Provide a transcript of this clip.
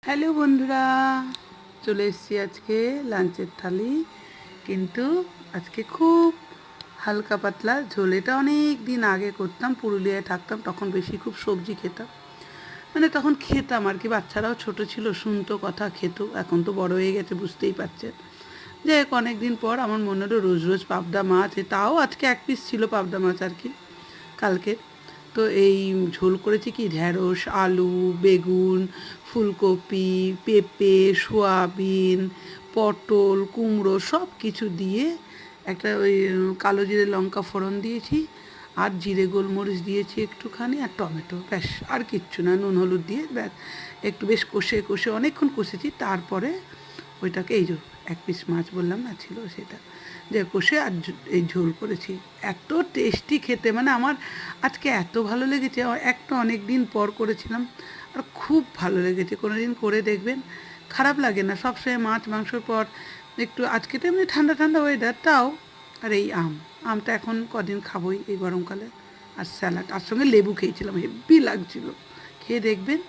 Hello বন্ধুরা, চলে এসেছি আজকে লাঞ্চের থালি। কিন্তু আজকে খুব হালকা পাতলা ঝোল। এটা অনেক দিন আগে করতাম, পুরুলিয়ায় থাকতাম, তখন বেশি খুব সবজি খেতাম। মানে তখন খেতাম আর কি, বাচ্চারাও ছোট ছিল, শুনতো কথা, খেত। এখন তো বড় হয়ে গেছে, বুঝতেই পারছেন। যাই হোক, অনেক দিন পর আমার মনে হলো রোজ রোজ পাবদা মাছ, তাও আজকে এক পিস ছিল পাবদা মাছ আর কি, কালকে। তো এই ঝোল করেছি কি, ঢ্যাঁড়স, আলু, বেগুন, ফুলকপি, পেঁপে, সয়াবিন, পটল, কুমড়ো সব কিছু দিয়ে একটা ওই কালো জিরে লঙ্কা ফোড়ন দিয়েছি, আর জিরে গোলমরিচ দিয়েছি একটুখানি, আর টমেটো, ব্যাস, আর কিচ্ছু না, নুন হলুদ দিয়ে ব্যাস একটু বেশ কষে কষে অনেকক্ষণ কষেছি। তারপরে ওইটাকে এই যে এক পিস মাছ বললাম না ছিল, সেটা যে কষে আর এই ঝোল করেছি। এত টেস্টি খেতে, মানে আমার আজকে এত ভালো লেগেছে। একটা অনেক দিন পর করেছিলাম, আর খুব ভালো লেগেছে। কোনো দিন করে দেখবেন, খারাপ লাগে না। সবসময় মাছ মাংসর পর একটু, আজকে তো এমনি ঠান্ডা ঠান্ডা ওয়েদার, তাও। আর এই আমটা এখন কদিন খাবোই এই গরমকালে। আর স্যালাড, আর সঙ্গে লেবু খেয়েছিলাম, হেব্বি লাগছিল। খেয়ে দেখবেন।